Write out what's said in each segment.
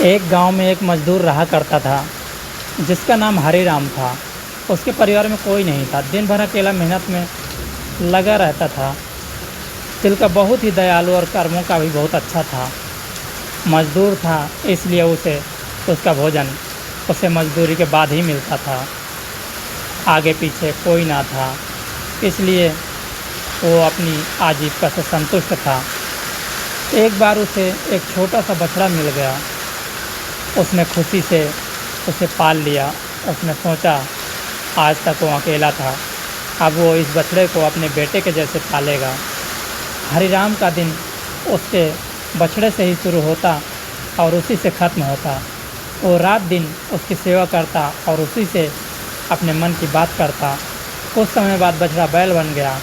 एक गांव में एक मजदूर रहा करता था जिसका नाम हरिराम था। उसके परिवार में कोई नहीं था। दिन भर अकेला मेहनत में लगा रहता था। दिल का बहुत ही दयालु और कर्मों का भी बहुत अच्छा था। मजदूर था इसलिए उसका भोजन उसे मजदूरी के बाद ही मिलता था। आगे पीछे कोई ना था, इसलिए वो अपनी आजीविका से संतुष्ट था। एक बार उसे एक छोटा सा बछड़ा मिल गया। उसने खुशी से उसे पाल लिया। उसने सोचा आज तक वो अकेला था, अब वो इस बछड़े को अपने बेटे के जैसे पालेगा। हरिराम का दिन उसके बछड़े से ही शुरू होता और उसी से ख़त्म होता। वो रात दिन उसकी सेवा करता और उसी से अपने मन की बात करता। कुछ समय बाद बछड़ा बैल बन गया।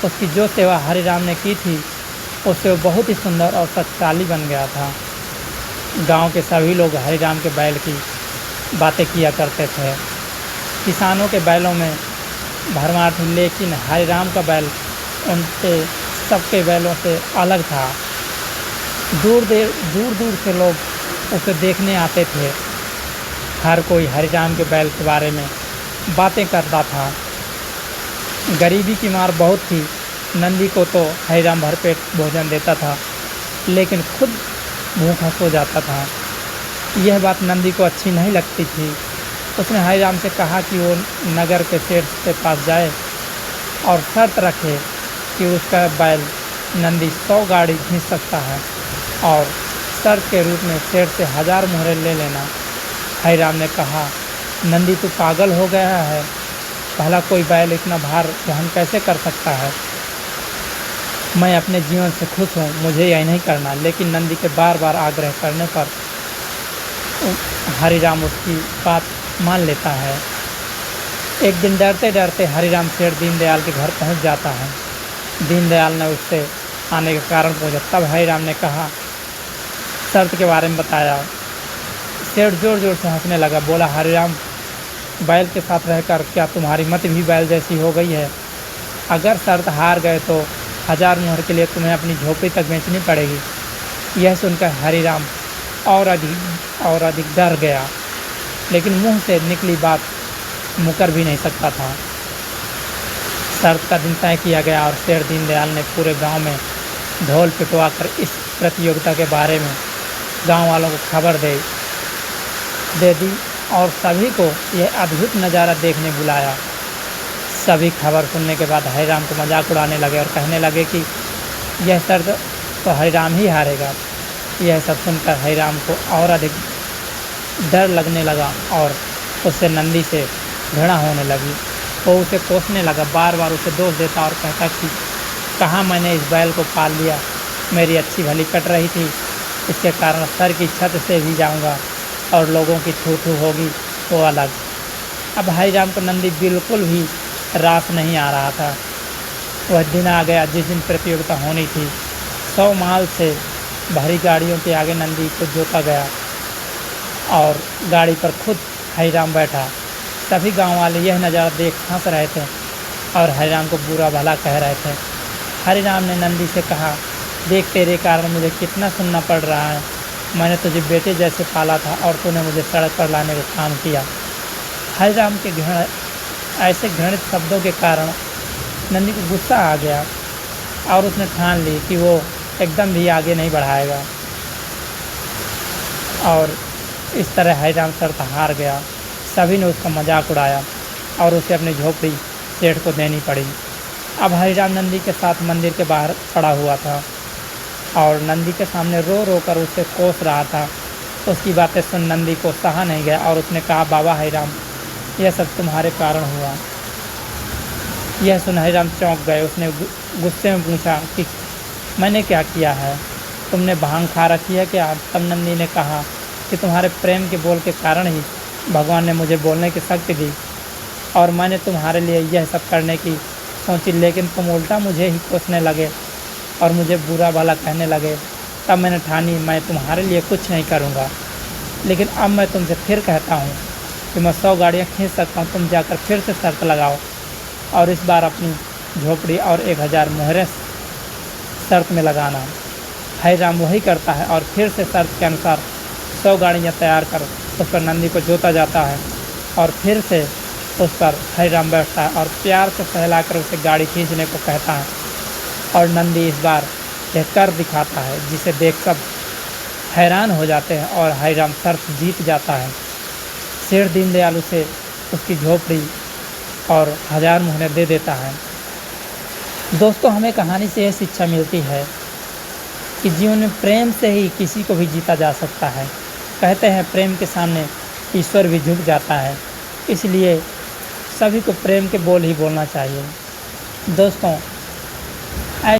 उसकी जो सेवा हरिराम ने की थी उससे वो बहुत ही सुंदर और शक्तिशाली बन गया था। गांव के सभी लोग हरिराम के बैल की बातें किया करते थे। किसानों के बैलों में भरमार थी, लेकिन हरिराम का बैल उनके सबके बैलों से अलग था। दूर दूर से लोग उसे देखने आते थे। हर कोई हरिराम के बैल के बारे में बातें करता था। गरीबी की मार बहुत थी। नंदी को तो हरिराम भरपेट भोजन देता था, लेकिन खुद भूखा सो जाता था। यह बात नंदी को अच्छी नहीं लगती थी। उसने हरिराम से कहा कि वो नगर के सेठ के पास जाए और शर्त रखे कि उसका बैल नंदी 100 गाड़ी खींच सकता है और शर्त के रूप में सेठ से 1000 मोहरें ले लेना। हरिराम ने कहा, नंदी तू पागल हो गया है, भला कोई बैल इतना भार वहन कैसे कर सकता है। मैं अपने जीवन से खुश हूँ, मुझे यह नहीं करना। लेकिन नंदी के बार बार आग्रह करने पर हरिराम उसकी बात मान लेता है। एक दिन डरते डरते हरिराम सेठ दीनदयाल के घर पहुँच जाता है। दीनदयाल ने उससे आने का कारण पूछा। तब हरिराम ने कहा, शर्त के बारे में बताया। सेठ जोर जोर से हंसने लगा। बोला, हरिराम, बैल के साथ रहकर क्या तुम्हारी मत भी बैल जैसी हो गई है? अगर शर्त हार गए तो 1000 मोहर के लिए तुम्हें अपनी झोपड़ी तक बेचनी पड़ेगी। यह सुनकर हरिराम और अधिक डर गया, लेकिन मुंह से निकली बात मुकर भी नहीं सकता था। शर्त का दिन तय किया गया और सेठ दीनदयाल ने पूरे गांव में ढोल पिटवा कर इस प्रतियोगिता के बारे में गांव वालों को खबर दे दी और सभी को यह अद्भुत नज़ारा देखने बुलाया। सभी खबर सुनने के बाद हरिराम को मजाक उड़ाने लगे और कहने लगे कि यह शर्त तो हरिराम ही हारेगा। यह सब सुनकर हरिराम को और अधिक डर लगने लगा और उससे नंदी से घृणा होने लगी। वो उसे कोसने लगा, बार बार उसे दोष देता और कहता कि कहाँ मैंने इस बैल को पाल लिया, मेरी अच्छी भली कट रही थी, इसके कारण सर की छत से भी जाऊंगा और लोगों की थू थू होगी वो अलग। अब हरिराम को नंदी बिल्कुल भी रास नहीं आ रहा था। वह दिन आ गया जिस दिन प्रतियोगिता होनी थी। 100 माल से भारी गाड़ियों के आगे नंदी को जोता गया और गाड़ी पर खुद हरिराम बैठा। सभी गांव वाले यह नज़ारा देख हंस रहे थे और हरिराम को बुरा भला कह रहे थे। हरिराम ने नंदी से कहा, देख तेरे कारण मुझे कितना सुनना पड़ रहा है। मैंने तुझे बेटे जैसे पाला था और तूने मुझे सड़क पर लाने का काम किया। हरिराम के ऐसे घृणित शब्दों के कारण नंदी को गुस्सा आ गया और उसने ठान ली कि वो एकदम भी आगे नहीं बढ़ाएगा। और इस तरह हरिराम शर्त हार गया। सभी ने उसका मजाक उड़ाया और उसे अपनी झोपड़ी सेठ को देनी पड़ी। अब हरिराम नंदी के साथ मंदिर के बाहर खड़ा हुआ था और नंदी के सामने रो रो कर उसे कोस रहा था। उसकी बातें सुन नंदी को सहा नहीं गया और उसने कहा, बाबा हरिराम, यह सब तुम्हारे कारण हुआ। यह सुन हरिराम चौंक गए। उसने गुस्से में पूछा कि मैंने क्या किया है? तुमने भांग खा रखी है क्या? तब नंदी ने कहा कि तुम्हारे प्रेम के बोल के कारण ही भगवान ने मुझे बोलने की शक्ति दी और मैंने तुम्हारे लिए यह सब करने की सोची, लेकिन तुम उल्टा मुझे ही कोसने लगे और मुझे बुरा भला कहने लगे। तब मैंने ठानी मैं तुम्हारे लिए कुछ नहीं करूँगा। लेकिन अब मैं तुमसे फिर कहता हूँ कि मैं 100 गाड़ियाँ खींच सकता हूँ। तुम जाकर फिर से शर्त लगाओ और इस बार अपनी झोपड़ी और 1000 मोहरें शर्त में लगाना। हरिराम वही करता है और फिर से शर्त के अनुसार 100 गाड़ियाँ तैयार कर उस पर नंदी को जोता जाता है और फिर से उस पर हरि राम बैठता है और प्यार से सहलाकर उसे गाड़ी खींचने को कहता है और नंदी इस बार यह कर दिखाता है जिसे देख सब हैरान हो जाते हैं और हरि राम शर्त जीत जाता है। सेठ दीनदयाल उसे उसकी झोपड़ी और 1000 मुहरे दे देता है। दोस्तों, हमें कहानी से यह शिक्षा मिलती है कि जीवन में प्रेम से ही किसी को भी जीता जा सकता है। कहते हैं प्रेम के सामने ईश्वर भी झुक जाता है, इसलिए सभी को प्रेम के बोल ही बोलना चाहिए। दोस्तों,